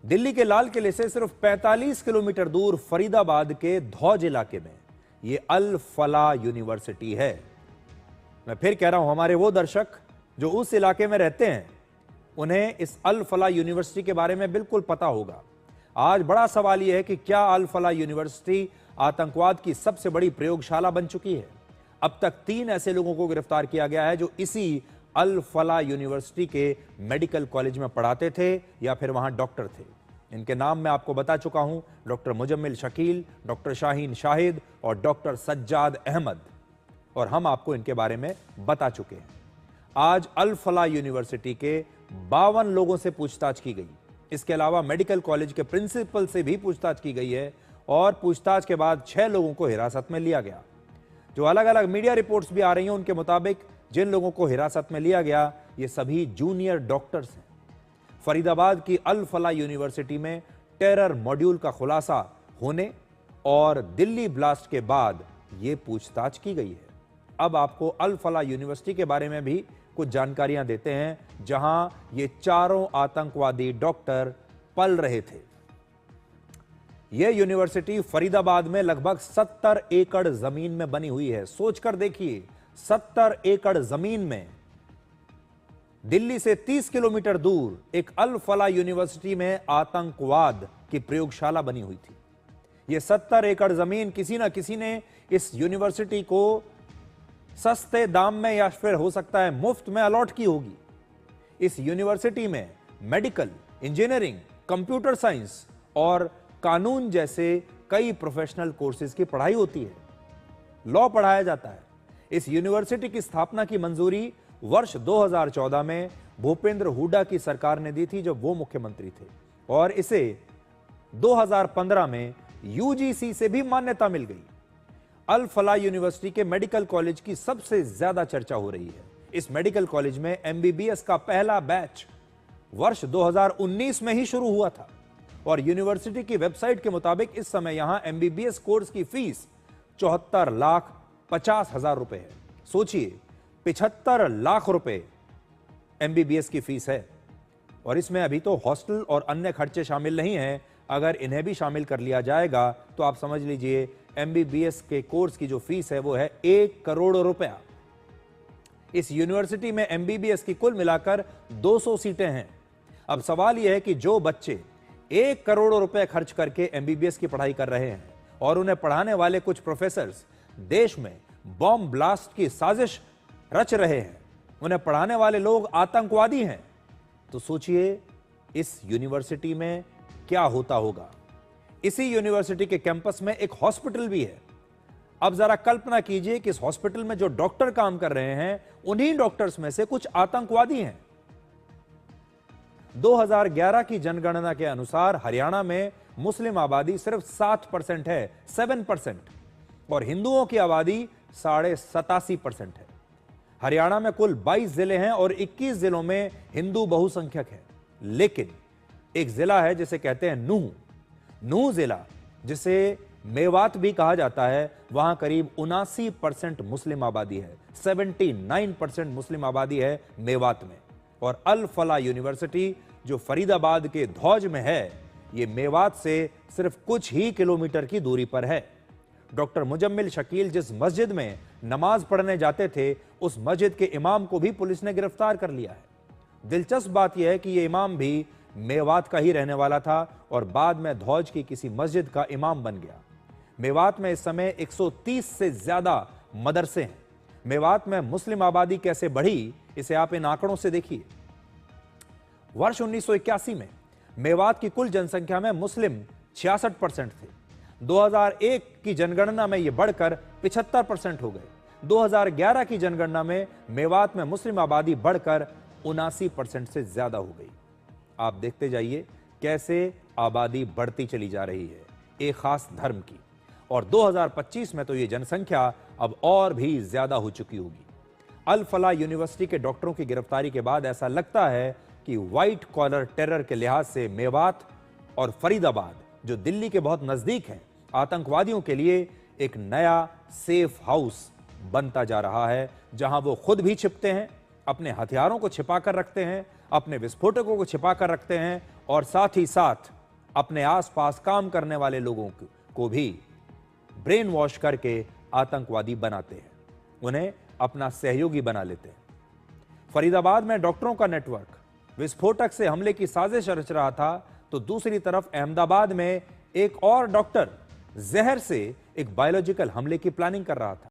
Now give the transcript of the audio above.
दिल्ली के लाल किले से सिर्फ 45 किलोमीटर दूर फरीदाबाद के धौज इलाके में यह अल फला यूनिवर्सिटी है। मैं फिर कह रहा हूं, हमारे वो दर्शक जो उस इलाके में रहते हैं उन्हें इस अल फला यूनिवर्सिटी के बारे में बिल्कुल पता होगा। आज बड़ा सवाल यह है कि क्या अल फला यूनिवर्सिटी आतंकवाद की सबसे बड़ी प्रयोगशाला बन चुकी है। अब तक 3 ऐसे लोगों को गिरफ्तार किया गया है जो इसी अल फला यूनिवर्सिटी के मेडिकल कॉलेज में पढ़ाते थे या फिर वहां डॉक्टर थे। इनके नाम मैं आपको बता चुका हूं, डॉक्टर मुजम्मिल शकील, डॉक्टर शाहीन शाहिद और डॉक्टर सज्जाद अहमद, और हम आपको इनके बारे में बता चुके हैं। आज अल फला यूनिवर्सिटी के 52 लोगों से पूछताछ की गई। इसके अलावा मेडिकल कॉलेज के प्रिंसिपल से भी पूछताछ की गई है और पूछताछ के बाद 6 लोगों को हिरासत में लिया गया। जो अलग अलग मीडिया रिपोर्ट्स भी आ रही हैं, उनके मुताबिक जिन लोगों को हिरासत में लिया गया ये सभी जूनियर डॉक्टर्स हैं। फरीदाबाद की अल फला यूनिवर्सिटी में टेरर मॉड्यूल का खुलासा होने और दिल्ली ब्लास्ट के बाद यह पूछताछ की गई है। अब आपको अल फला यूनिवर्सिटी के बारे में भी कुछ जानकारियां देते हैं, जहां ये चारों आतंकवादी डॉक्टर पल रहे थे। यह यूनिवर्सिटी फरीदाबाद में लगभग 70 एकड़ जमीन में बनी हुई है। सोचकर देखिए, 70 एकड़ जमीन में दिल्ली से 30 किलोमीटर दूर एक अल फला यूनिवर्सिटी में आतंकवाद की प्रयोगशाला बनी हुई थी। यह 70 एकड़ जमीन किसी ना किसी ने इस यूनिवर्सिटी को सस्ते दाम में या फिर हो सकता है मुफ्त में अलॉट की होगी। इस यूनिवर्सिटी में मेडिकल, इंजीनियरिंग, कंप्यूटर साइंस और कानून जैसे कई प्रोफेशनल कोर्सेज की पढ़ाई होती है। लॉ पढ़ाया जाता है। इस यूनिवर्सिटी की स्थापना की मंजूरी वर्ष 2014 में भूपेंद्र हुड्डा की सरकार ने दी थी, जब वो मुख्यमंत्री थे, और इसे 2015 में यूजीसी से भी मान्यता मिल गई। अल फला यूनिवर्सिटी के मेडिकल कॉलेज की सबसे ज्यादा चर्चा हो रही है। इस मेडिकल कॉलेज में एमबीबीएस का पहला बैच वर्ष 2019 में ही शुरू हुआ था और यूनिवर्सिटी की वेबसाइट के मुताबिक इस समय यहां एमबीबीएस कोर्स की फीस 74,50,000 रुपए है। सोचिए, 75 लाख रुपए एमबीबीएस की फीस है और इसमें अभी तो हॉस्टल और अन्य खर्चे शामिल नहीं हैं। अगर इन्हें भी शामिल कर लिया जाएगा तो आप समझ लीजिए एमबीबीएस के कोर्स की जो फीस है वो है 1 करोड़ रुपया। इस यूनिवर्सिटी में एमबीबीएस की कुल मिलाकर 200 सीटें हैं। अब सवाल यह है कि जो बच्चे 1 करोड़ रुपए खर्च करके एमबीबीएस की पढ़ाई कर रहे हैं और उन्हें पढ़ाने वाले कुछ प्रोफेसर्स देश में बॉम्ब ब्लास्ट की साजिश रच रहे हैं, उन्हें पढ़ाने वाले लोग आतंकवादी हैं, तो सोचिए इस यूनिवर्सिटी में क्या होता होगा। इसी यूनिवर्सिटी के कैंपस में एक हॉस्पिटल भी है। अब जरा कल्पना कीजिए कि इस हॉस्पिटल में जो डॉक्टर काम कर रहे हैं उन्हीं डॉक्टर्स में से कुछ आतंकवादी हैं। 2011 की जनगणना के अनुसार हरियाणा में मुस्लिम आबादी सिर्फ 7% है, 7%, और हिंदुओं की आबादी 87.5% है। हरियाणा में कुल 22 जिले हैं और 21 जिलों में हिंदू बहुसंख्यक है। लेकिन एक जिला है जिसे कहते हैं नूह जिला, जिसे मेवात भी कहा जाता है, वहां करीब 79% मुस्लिम आबादी है। 79% मुस्लिम आबादी है मेवात में। और अल फला यूनिवर्सिटी जो फरीदाबाद के धौज में है, यह मेवात से सिर्फ कुछ ही किलोमीटर की दूरी पर है। डॉक्टर मुजम्मिल शकील जिस मस्जिद में नमाज पढ़ने जाते थे, उस मस्जिद के इमाम को भी पुलिस ने गिरफ्तार कर लिया है। दिलचस्प बात यह है कि यह इमाम भी मेवात का ही रहने वाला था और बाद में धौज की किसी मस्जिद का इमाम बन गया। मेवात में इस समय 130 से ज्यादा मदरसे हैं। मेवात में मुस्लिम आबादी कैसे बढ़ी, इसे आप इन आंकड़ों से देखिए। वर्ष 1981 में मेवात की कुल जनसंख्या में मुस्लिम 66% थे। 2001 की जनगणना में यह बढ़कर 75% हो गए। 2011 की जनगणना में मेवात में मुस्लिम आबादी बढ़कर 79% से ज्यादा हो गई। आप देखते जाइए कैसे आबादी बढ़ती चली जा रही है एक खास धर्म की, और 2025 में तो यह जनसंख्या अब और भी ज्यादा हो चुकी होगी। अल फला यूनिवर्सिटी के डॉक्टरों की गिरफ्तारी के बाद ऐसा लगता है कि व्हाइट कॉलर टेरर के लिहाज से मेवात और फरीदाबाद, जो दिल्ली के बहुत नजदीक हैं, आतंकवादियों के लिए एक नया सेफ हाउस बनता जा रहा है, जहां वो खुद भी छिपते हैं, अपने हथियारों को छिपा कर रखते हैं, अपने विस्फोटकों को छिपा कर रखते हैं और साथ ही साथ अपने आसपास काम करने वाले लोगों को भी ब्रेन वॉश करके आतंकवादी बनाते हैं, उन्हें अपना सहयोगी बना लेते हैं। फरीदाबाद में डॉक्टरों का नेटवर्क विस्फोटक से हमले की साजिश रच रहा था, तो दूसरी तरफ अहमदाबाद में एक और डॉक्टर जहर से एक बायोलॉजिकल हमले की प्लानिंग कर रहा था।